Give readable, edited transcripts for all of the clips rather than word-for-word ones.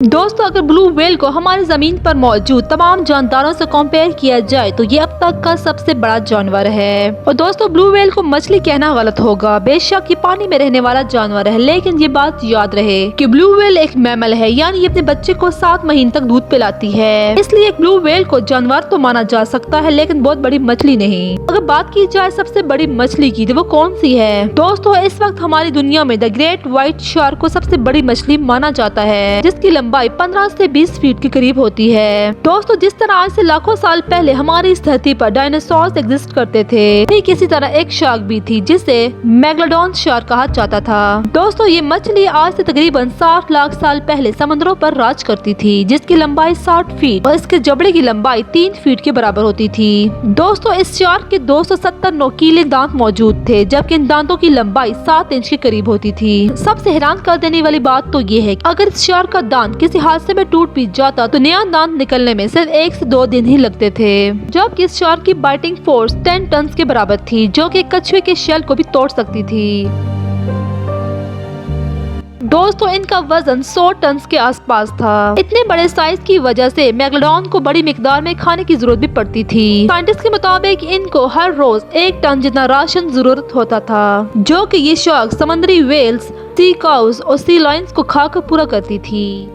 दोस्तों, अगर blue whale को हमारी जमीन पर मौजूद तमाम जानदारों से कंपेयर किया जाए तो ये अब तक का सबसे बड़ा जानवर है। और दोस्तों, ब्लू व्हेल को मछली कहना गलत होगा। बेशक ये पानी में रहने वाला जानवर है, लेकिन ये बात याद रहे कि ब्लू व्हेल एक मैमल है, यानी ये अपने बच्चे को 7 महीने तक दूध पिलाती है। इसलिए एक ब्लू व्हेल को जानवर तो माना जा सकता है, लेकिन बहुत बड़ी मछली नहीं। अगर बात की जाए सबसे बड़ी मछली की, तो वो कौन सी है? दोस्तों, इस वक्त हमारी दुनिया में द ग्रेट व्हाइट शार्क को सबसे बड़ी मछली माना जाता है, जिसकी लंबाई 15 से 20 फीट के करीब होती है। दोस्तों, जिस तरह आज से लाखों साल पहले हमारी इस धरती पर डायनासोर्स एग्जिस्ट करते थे, ठीक इसी तरह एक शार्क भी थी जिसे मेगलोडॉन शार्क कहा जाता था। दोस्तों, ये मछली आज से तकरीबन 60 लाख साल पहले समुद्रों पर राज करती थी, जिसकी लंबाई 60 फीट और इसके जबड़े की लंबाई 3 फीट के बराबर होती थी। दोस्तों, इस शार्क के 270 नोकीले दांत मौजूद थे, जबकि इन दांतों की लंबाई 7 इंच के करीब होती थी। सबसे हैरान कर देने वाली बात तो ये है कि अगर इस शार्क का दांत किसी हादसे में टूट भी जाता तो नया दांत निकलने में सिर्फ 1 से 2 दिन ही लगते थे। जबकि इस शार्क की बाइटिंग फोर्स 10 टन के बराबर थी, जो कि कछुए के शेल को भी तोड़ सकती थी। दोस्तों, इनका वजन 100 टन के आसपास था। इतने बड़े साइज की वजह से मेगलोडॉन को बड़ी मिकदार में खाने की जरूरत भी पड़ती थी। साइंटिस्ट के मुताबिक इनको हर रोज 1 टन जितना राशन जरूरत होता था, जो कि ये शार्क समुद्री व्हेल्स, सी काउस और सी लायंस को खाकर पूरा करती थी।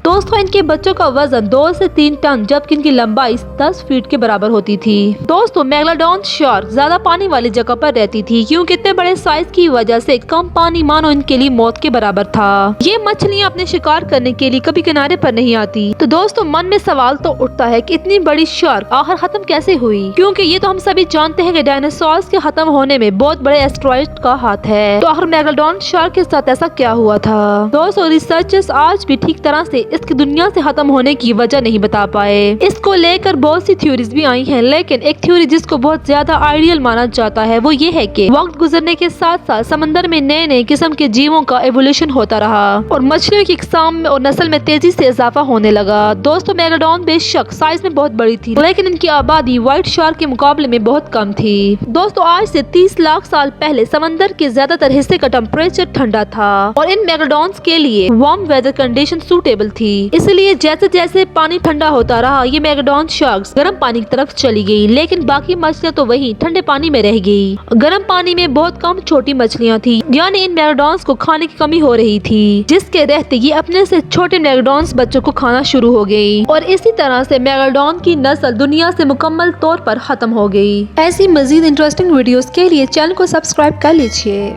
दोस्तों, इनके बच्चों का वजन 2 से 3 टन जबकि इनकी लंबाई 10 फीट के बराबर होती थी। दोस्तों, मेगलोडॉन शार्क ज्यादा पानी वाली जगह पर रहती थी, क्योंकि इतने बड़े साइज की वजह से कम पानी मानो इनके लिए मौत के बराबर था। ये मछलियाँ अपने शिकार करने के लिए कभी किनारे पर नहीं आती। तो दोस्तों, मन में सवाल तो उठता है कि इतनी बड़ी शार्क आखिर खत्म कैसे हुई, क्योंकि ये तो हम सभी जानते हैं कि डायनासोर्स के खत्म होने में बहुत बड़े एस्टेरॉयड का हाथ है। तो आखिर मेगलोडॉन शार्क के साथ ऐसा क्या हुआ था? दोस्तों, रिसर्चर्स आज भी ठीक तरह से इसकी दुनिया से खत्म होने की वजह नहीं बता पाए। इसको लेकर बहुत सी थ्योरीज भी आई हैं, लेकिन एक थ्योरी जिसको बहुत ज्यादा आइडियल माना जाता है वो ये है कि वक्त गुजरने के साथ साथ समंदर में नए नए किस्म के जीवों का एवोल्यूशन होता रहा और मछलियों की इकसाम और नस्ल में तेजी से इजाफा होने लगा। दोस्तों, मेगलोडॉन बेशक साइज में बहुत बड़ी थी, लेकिन इनकी आबादी व्हाइट शार्क के मुकाबले में बहुत कम थी। दोस्तों, आज से 30 लाख साल पहले समंदर के ज्यादातर हिस्से का टेम्परेचर ठंडा था और इन मेगलोडॉन्स के लिए वार्म वेदर कंडीशन सूटेबल थी। इसलिए जैसे जैसे पानी ठंडा होता रहा, ये मेगलोडॉन शार्क्स गर्म पानी की तरफ चली गई, लेकिन बाकी मछलियां तो वहीं ठंडे पानी में रह गई। गर्म पानी में बहुत कम छोटी मछलियां थी, यानी इन मेगलोडॉन्स को खाने की कमी हो रही थी, जिसके रहते ये अपने से छोटे मेगलोडॉन्स बच्चों को खाना शुरू हो गई और इसी तरह से मेगलोडॉन की नस्ल दुनिया से मुकम्मल तौर पर खत्म हो गई। ऐसी मजीद इंटरेस्टिंग वीडियोस के लिए चैनल को सब्सक्राइब कर लीजिए।